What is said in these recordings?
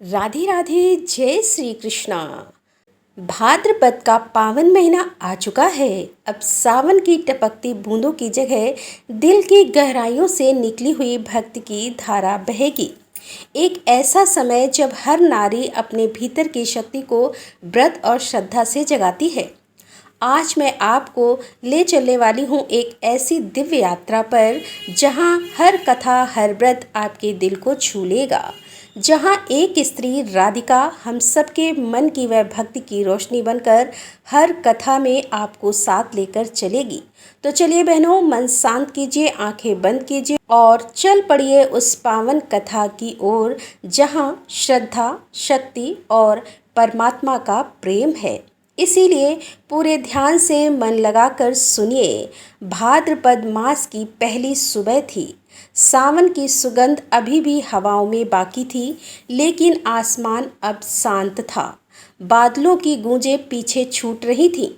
राधे राधे, जय श्री कृष्णा। भाद्रपद का पावन महीना आ चुका है। अब सावन की टपकती बूंदों की जगह दिल की गहराइयों से निकली हुई भक्ति की धारा बहेगी। एक ऐसा समय जब हर नारी अपने भीतर की शक्ति को व्रत और श्रद्धा से जगाती है। आज मैं आपको ले चलने वाली हूँ एक ऐसी दिव्य यात्रा पर जहाँ हर कथा, हर व्रत आपके दिल को छू लेगा। जहाँ एक स्त्री राधिका हम सबके मन की वह भक्ति की रोशनी बनकर हर कथा में आपको साथ लेकर चलेगी। तो चलिए बहनों, मन शांत कीजिए, आंखें बंद कीजिए और चल पड़िए उस पावन कथा की ओर जहाँ श्रद्धा, शक्ति और परमात्मा का प्रेम है। इसीलिए पूरे ध्यान से मन लगाकर सुनिए। भाद्रपद मास की पहली सुबह थी। सावन की सुगंध अभी भी हवाओं में बाकी थी, लेकिन आसमान अब शांत था। बादलों की गूंजें पीछे छूट रही थीं।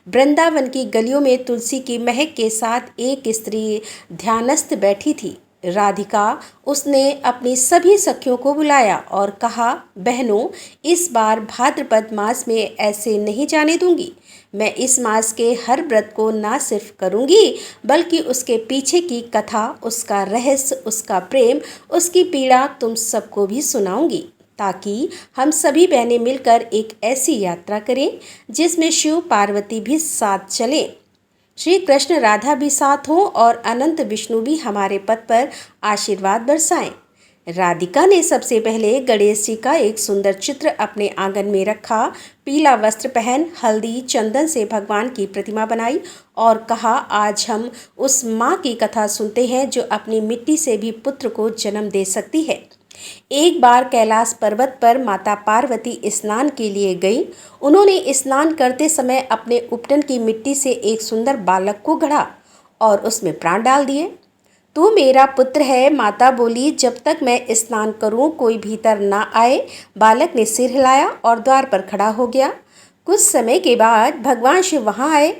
वृंदावन की गलियों में तुलसी की महक के साथ एक स्त्री ध्यानस्थ बैठी थी, राधिका। उसने अपनी सभी सखियों को बुलाया और कहा, बहनों, इस बार भाद्रपद मास में ऐसे नहीं जाने दूंगी। मैं इस मास के हर व्रत को ना सिर्फ करूंगी, बल्कि उसके पीछे की कथा, उसका रहस्य, उसका प्रेम, उसकी पीड़ा तुम सबको भी सुनाऊंगी, ताकि हम सभी बहनें मिलकर एक ऐसी यात्रा करें जिसमें शिव पार्वती भी साथ चलें, श्री कृष्ण राधा भी साथ हों और अनंत विष्णु भी हमारे पथ पर आशीर्वाद बरसाएं। राधिका ने सबसे पहले गणेश जी का एक सुंदर चित्र अपने आंगन में रखा। पीला वस्त्र पहन हल्दी चंदन से भगवान की प्रतिमा बनाई और कहा, आज हम उस माँ की कथा सुनते हैं जो अपनी मिट्टी से भी पुत्र को जन्म दे सकती है। एक बार कैलाश पर्वत पर माता पार्वती स्नान के लिए गई। उन्होंने स्नान करते समय अपने उपटन की मिट्टी से एक सुंदर बालक को गढ़ा और उसमें प्राण डाल दिए। तू मेरा पुत्र है, माता बोली। जब तक मैं स्नान करूं कोई भीतर ना आए। बालक ने सिर हिलाया और द्वार पर खड़ा हो गया। कुछ समय के बाद भगवान शिव वहां आए।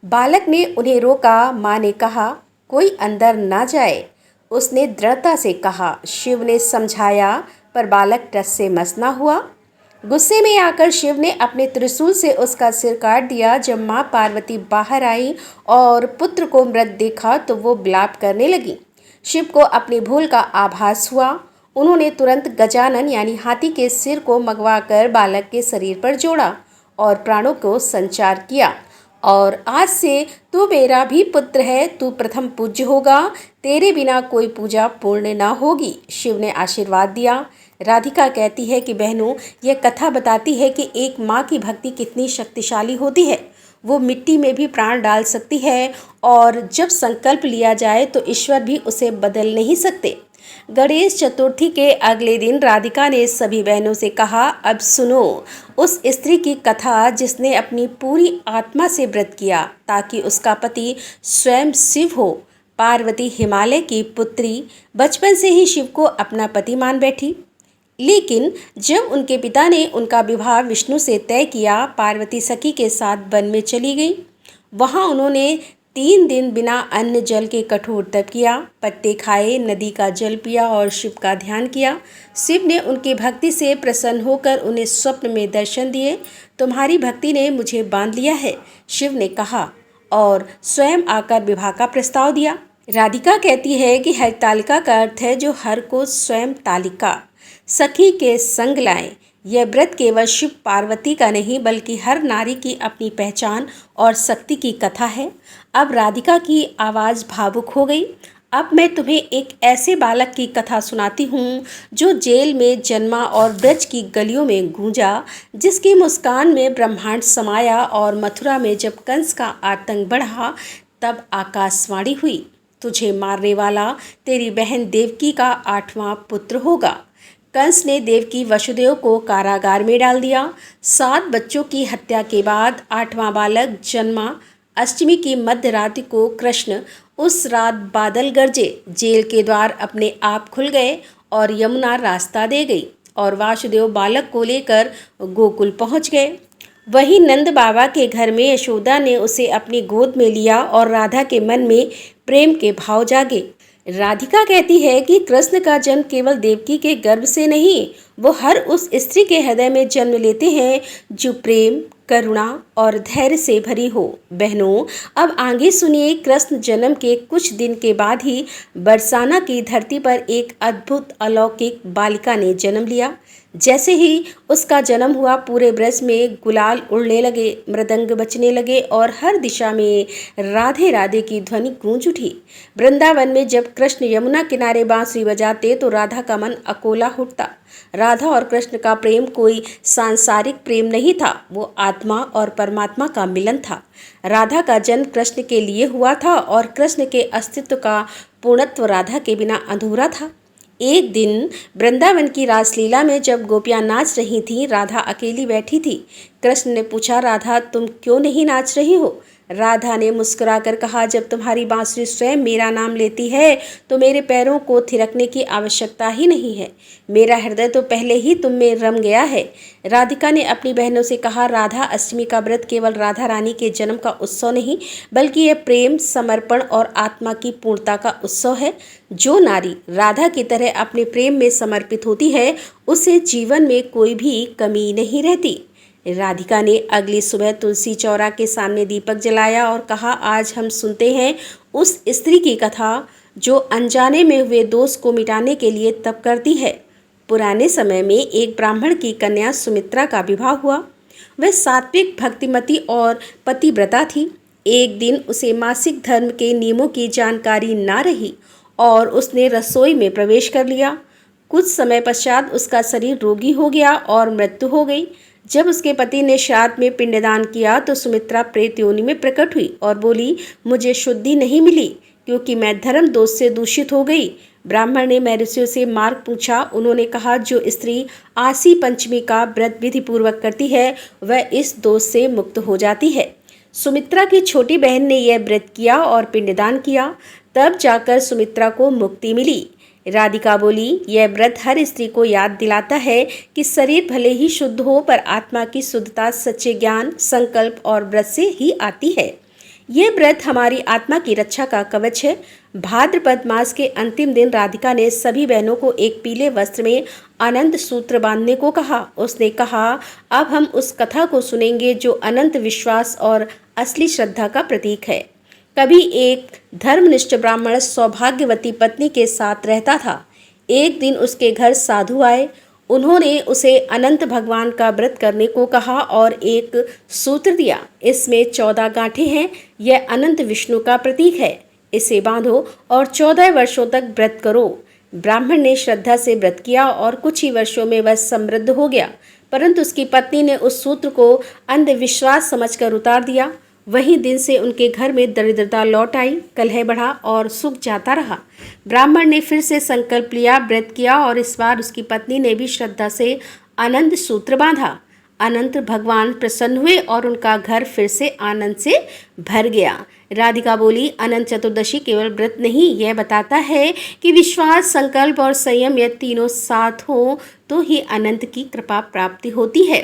बालक ने उन्हें रोका। माँ ने कहा, कोई अंदर ना जाए। उसने दृढ़ता से कहा। शिव ने समझाया, पर बालक टस से मस ना हुआ। गुस्से में आकर शिव ने अपने त्रिशूल से उसका सिर काट दिया। जब माँ पार्वती बाहर आई और पुत्र को मृत देखा तो वो विलाप करने लगी। शिव को अपनी भूल का आभास हुआ। उन्होंने तुरंत गजानन यानी हाथी के सिर को मंगवाकर बालक के शरीर पर जोड़ा और प्राणों को संचार किया। और आज से तू मेरा भी पुत्र है, तू प्रथम पूज्य होगा, तेरे बिना कोई पूजा पूर्ण ना होगी। शिव ने आशीर्वाद दिया। राधिका कहती है कि बहनों, यह कथा बताती है कि एक माँ की भक्ति कितनी शक्तिशाली होती है। वो मिट्टी में भी प्राण डाल सकती है और जब संकल्प लिया जाए तो ईश्वर भी उसे बदल नहीं सकते। गणेश चतुर्थी के अगले दिन राधिका ने सभी बहनों से कहा, अब सुनो उस स्त्री की कथा जिसने अपनी पूरी आत्मा से व्रत किया ताकि उसका पति स्वयं शिव हो। पार्वती हिमालय की पुत्री बचपन से ही शिव को अपना पति मान बैठी, लेकिन जब उनके पिता ने उनका विवाह विष्णु से तय किया, पार्वती सखी के साथ वन में चली गई। वहां उन्होंने 3 दिन बिना अन्न जल के कठोर तप किया, पत्ते खाए, नदी का जल पिया और शिव का ध्यान किया। शिव ने उनकी भक्ति से प्रसन्न होकर उन्हें स्वप्न में दर्शन दिए। तुम्हारी भक्ति ने मुझे बांध लिया है, शिव ने कहा और स्वयं आकर विवाह का प्रस्ताव दिया। राधिका कहती है कि हरतालिका का अर्थ है जो हर को स्वयं तालिका सखी के संग लाएं। यह व्रत केवल शिव पार्वती का नहीं बल्कि हर नारी की अपनी पहचान और शक्ति की कथा है। अब राधिका की आवाज़ भावुक हो गई। अब मैं तुम्हें एक ऐसे बालक की कथा सुनाती हूँ जो जेल में जन्मा और ब्रज की गलियों में गूंजा, जिसकी मुस्कान में ब्रह्मांड समाया और मथुरा में जब कंस का आतंक बढ़ा तब आकाशवाणी हुई, तुझे मारने वाला तेरी बहन देवकी का 8वां पुत्र होगा। कंस ने देवकी वसुदेव को कारागार में डाल दिया। 7 बच्चों की हत्या के बाद 8वां बालक जन्मा। अष्टमी की मध्य रात्रि को कृष्ण, उस रात बादल गरजे, जेल के द्वार अपने आप खुल गए और यमुना रास्ता दे गई और वासुदेव बालक को लेकर गोकुल पहुंच गए। वहीं नंद बाबा के घर में यशोदा ने उसे अपनी गोद में लिया और राधा के मन में प्रेम के भाव जागे। राधिका कहती है कि कृष्ण का जन्म केवल देवकी के गर्भ से नहीं, वो हर उस स्त्री के हृदय में जन्म लेते हैं जो प्रेम, करुणा और धैर्य से भरी हो। बहनों, अब आगे सुनिए, कृष्ण जन्म के कुछ दिन के बाद ही बरसाना की धरती पर एक अद्भुत अलौकिक बालिका ने जन्म लिया। जैसे ही उसका जन्म हुआ, पूरे ब्रज में गुलाल उड़ने लगे, मृदंग बजने लगे और हर दिशा में राधे राधे की ध्वनि गूंज उठी। वृंदावन में जब कृष्ण यमुना किनारे बांसुरी बजाते तो राधा का मन अकोला उठता। राधा और कृष्ण का प्रेम कोई सांसारिक प्रेम नहीं था, वो आत्मा और परमात्मा का मिलन था। राधा का जन्म कृष्ण के लिए हुआ था और कृष्ण के अस्तित्व का पूर्णत्व राधा के बिना अधूरा था। एक दिन वृंदावन की रासलीला में जब गोपियां नाच रही थीं, राधा अकेली बैठी थी। कृष्ण ने पूछा, राधा तुम क्यों नहीं नाच रही हो? राधा ने मुस्कुराकर कहा, जब तुम्हारी बांसुरी स्वयं मेरा नाम लेती है तो मेरे पैरों को थिरकने की आवश्यकता ही नहीं है। मेरा हृदय तो पहले ही तुम में रम गया है। राधिका ने अपनी बहनों से कहा, राधा अष्टमी का व्रत केवल राधा रानी के जन्म का उत्सव नहीं, बल्कि यह प्रेम, समर्पण और आत्मा की पूर्णता का उत्सव है। जो नारी राधा की तरह अपने प्रेम में समर्पित होती है, उसे जीवन में कोई भी कमी नहीं रहती। राधिका ने अगली सुबह तुलसी चौरा के सामने दीपक जलाया और कहा, आज हम सुनते हैं उस स्त्री की कथा जो अनजाने में हुए दोष को मिटाने के लिए तप करती है। पुराने समय में एक ब्राह्मण की कन्या सुमित्रा का विवाह हुआ। वह सात्विक, भक्तिमती और पतिव्रता थी। एक दिन उसे मासिक धर्म के नियमों की जानकारी ना रही और उसने रसोई में प्रवेश कर लिया। कुछ समय पश्चात उसका शरीर रोगी हो गया और मृत्यु हो गई। जब उसके पति ने श्राद्ध में पिंडदान किया तो सुमित्रा प्रेत योनि में प्रकट हुई और बोली, मुझे शुद्धि नहीं मिली क्योंकि मैं धर्म दोष से दूषित हो गई। ब्राह्मण ने महर्षियों से मार्ग पूछा। उन्होंने कहा, जो स्त्री आसी पंचमी का व्रत विधि पूर्वक करती है वह इस दोष से मुक्त हो जाती है। सुमित्रा की छोटी बहन ने यह व्रत किया और पिंडदान किया, तब जाकर सुमित्रा को मुक्ति मिली। राधिका बोली, यह व्रत हर स्त्री को याद दिलाता है कि शरीर भले ही शुद्ध हो पर आत्मा की शुद्धता सच्चे ज्ञान, संकल्प और व्रत से ही आती है। यह व्रत हमारी आत्मा की रक्षा का कवच है। भाद्रपद मास के अंतिम दिन राधिका ने सभी बहनों को एक पीले वस्त्र में अनंत सूत्र बांधने को कहा। उसने कहा, अब हम उस कथा को सुनेंगे जो अनंत विश्वास और असली श्रद्धा का प्रतीक है। कभी एक धर्मनिष्ठ ब्राह्मण सौभाग्यवती पत्नी के साथ रहता था। एक दिन उसके घर साधु आए। उन्होंने उसे अनंत भगवान का व्रत करने को कहा और एक सूत्र दिया। इसमें 14 गांठें हैं। यह अनंत विष्णु का प्रतीक है। इसे बांधो और 14 वर्षों तक व्रत करो। ब्राह्मण ने श्रद्धा से व्रत किया और कुछ ही वर्षों में वह समृद्ध हो गया, परंतु उसकी पत्नी ने उस सूत्र को अंधविश्वास समझकर उतार दिया। वही दिन से उनके घर में दरिद्रता लौट आई, कलह बढ़ा और सुख जाता रहा। ब्राह्मण ने फिर से संकल्प लिया, व्रत किया और इस बार उसकी पत्नी ने भी श्रद्धा से अनंत सूत्र बांधा। अनंत भगवान प्रसन्न हुए और उनका घर फिर से आनंद से भर गया। राधिका बोली, अनंत चतुर्दशी केवल व्रत नहीं, यह बताता है कि विश्वास, संकल्प और संयम यह तीनों साथ हो तो ही अनंत की कृपा प्राप्ति होती है।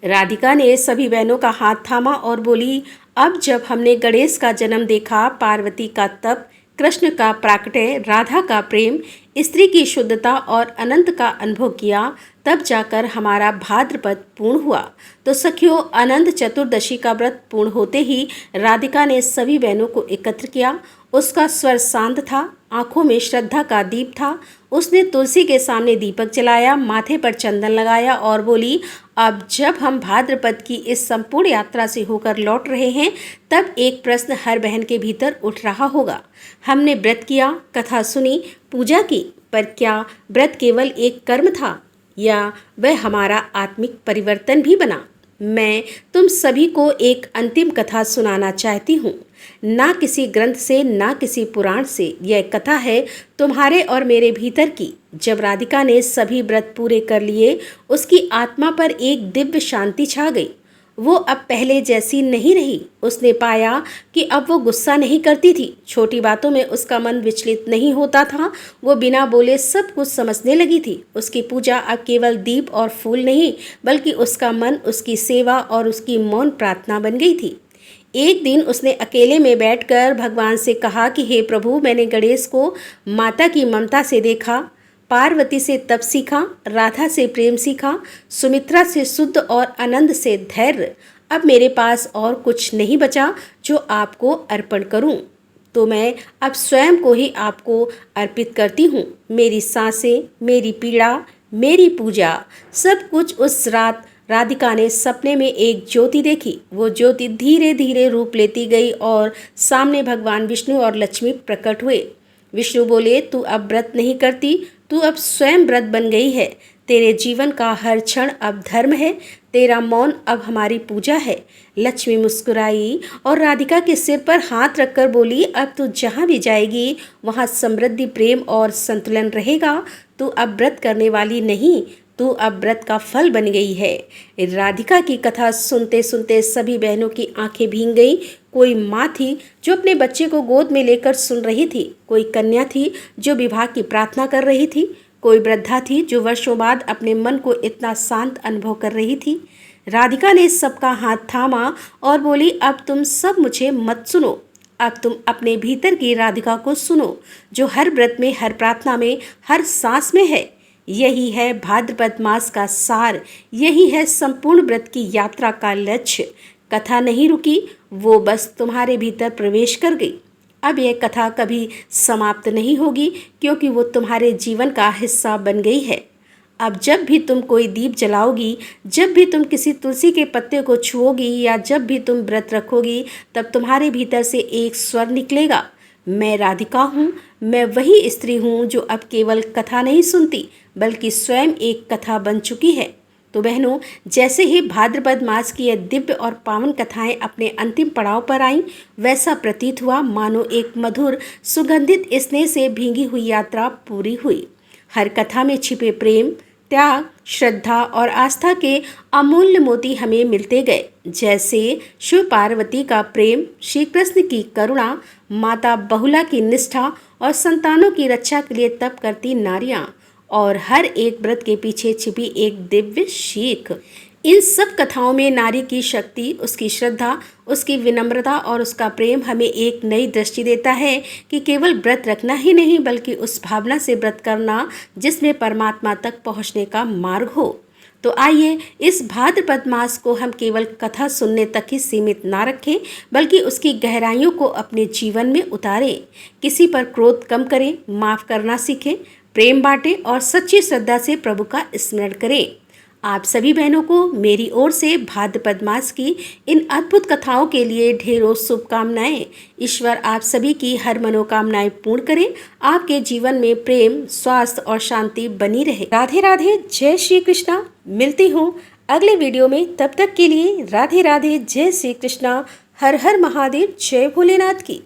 राधिका ने सभी बहनों का हाथ थामा और बोली, अब जब हमने गणेश का जन्म देखा, पार्वती का तप, कृष्ण का प्राकट्य, राधा का प्रेम, स्त्री की शुद्धता और अनंत का अनुभव किया, तब जाकर हमारा भाद्रपद पूर्ण हुआ। तो सखियों, अनंत चतुर्दशी का व्रत पूर्ण होते ही राधिका ने सभी बहनों को एकत्र किया। उसका स्वर शांत था, आंखों में श्रद्धा का दीप था। उसने तुलसी के सामने दीपक जलाया, माथे पर चंदन लगाया और बोली, अब जब हम भाद्रपद की इस संपूर्ण यात्रा से होकर लौट रहे हैं, तब एक प्रश्न हर बहन के भीतर उठ रहा होगा। हमने व्रत किया, कथा सुनी, पूजा की, पर क्या व्रत केवल एक कर्म था या वह हमारा आत्मिक परिवर्तन भी बना? मैं तुम सभी को एक अंतिम कथा सुनाना चाहती हूँ। ना किसी ग्रंथ से, ना किसी पुराण से, यह कथा है तुम्हारे और मेरे भीतर की। जब राधिका ने सभी व्रत पूरे कर लिए, उसकी आत्मा पर एक दिव्य शांति छा गई। वो अब पहले जैसी नहीं रही। उसने पाया कि अब वो गुस्सा नहीं करती थी, छोटी बातों में उसका मन विचलित नहीं होता था। वो बिना बोले सब कुछ समझने लगी थी। उसकी पूजा अब केवल दीप और फूल नहीं, बल्कि उसका मन, उसकी सेवा और उसकी मौन प्रार्थना बन गई थी। एक दिन उसने अकेले में बैठकर भगवान से कहा कि हे प्रभु, मैंने गणेश को माता की ममता से देखा, पार्वती से तप सीखा, राधा से प्रेम सीखा, सुमित्रा से शुद्ध और आनंद से धैर्य। अब मेरे पास और कुछ नहीं बचा जो आपको अर्पण करूं, तो मैं अब स्वयं को ही आपको अर्पित करती हूँ। मेरी सांसें, मेरी पीड़ा, मेरी पूजा, सब कुछ। उस रात राधिका ने सपने में एक ज्योति देखी। वो ज्योति धीरे धीरे रूप लेती गई और सामने भगवान विष्णु और लक्ष्मी प्रकट हुए। विष्णु बोले, तू अब व्रत नहीं करती, तू अब स्वयं व्रत बन गई है। तेरे जीवन का हर क्षण अब धर्म है, तेरा मौन अब हमारी पूजा है। लक्ष्मी मुस्कुराई और राधिका के सिर पर हाथ रखकर बोली, अब तू जहाँ भी जाएगी वहाँ समृद्धि, प्रेम और संतुलन रहेगा। तू अब व्रत करने वाली नहीं, तू अब व्रत का फल बन गई है। राधिका की कथा सुनते सुनते सभी बहनों की आंखें भीग गईं। कोई माँ थी जो अपने बच्चे को गोद में लेकर सुन रही थी, कोई कन्या थी जो विवाह की प्रार्थना कर रही थी, कोई वृद्धा थी जो वर्षों बाद अपने मन को इतना शांत अनुभव कर रही थी। राधिका ने सबका हाथ थामा और बोली, अब तुम सब मुझे मत सुनो, अब तुम अपने भीतर की राधिका को सुनो, जो हर व्रत में, हर प्रार्थना में, हर सांस में है। यही है भाद्रपद मास का सार, यही है संपूर्ण व्रत की यात्रा का लक्ष्य। कथा नहीं रुकी, वो बस तुम्हारे भीतर प्रवेश कर गई। अब यह कथा कभी समाप्त नहीं होगी, क्योंकि वो तुम्हारे जीवन का हिस्सा बन गई है। अब जब भी तुम कोई दीप जलाओगी, जब भी तुम किसी तुलसी के पत्ते को छुओगी या जब भी तुम व्रत रखोगी, तब तुम्हारे भीतर से एक स्वर निकलेगा, मैं राधिका हूँ। मैं वही स्त्री हूँ जो अब केवल कथा नहीं सुनती, बल्कि स्वयं एक कथा बन चुकी है। तो बहनों, जैसे ही भाद्रपद मास की यह दिव्य और पावन कथाएं अपने अंतिम पड़ाव पर आईं, वैसा प्रतीत हुआ मानो एक मधुर सुगंधित स्नेह से भींगी हुई यात्रा पूरी हुई। हर कथा में छिपे प्रेम, त्याग, श्रद्धा और आस्था के अमूल्य मोती हमें मिलते गए। जैसे शिव पार्वती का प्रेम, श्री कृष्ण की करुणा, माता बहुला की निष्ठा और संतानों की रक्षा के लिए तप करती नारियां, और हर एक व्रत के पीछे छिपी एक दिव्य सीख। इन सब कथाओं में नारी की शक्ति, उसकी श्रद्धा, उसकी विनम्रता और उसका प्रेम हमें एक नई दृष्टि देता है कि केवल व्रत रखना ही नहीं, बल्कि उस भावना से व्रत करना जिसमें परमात्मा तक पहुंचने का मार्ग हो। तो आइए इस भाद्रपद मास को हम केवल कथा सुनने तक ही सीमित ना रखें, बल्कि उसकी गहराइयों को अपने जीवन में उतारें। किसी पर क्रोध कम करें, माफ़ करना सीखें, प्रेम बांटें और सच्ची श्रद्धा से प्रभु का स्मरण करें। आप सभी बहनों को मेरी ओर से भाद्रपद मास की इन अद्भुत कथाओं के लिए ढेरों शुभकामनाएं। ईश्वर आप सभी की हर मनोकामनाएं पूर्ण करें, आपके जीवन में प्रेम, स्वास्थ्य और शांति बनी रहे। राधे राधे, जय श्री कृष्णा। मिलती हूँ अगले वीडियो में, तब तक के लिए राधे राधे, जय श्री कृष्णा, हर हर महादेव, जय भोलेनाथ की।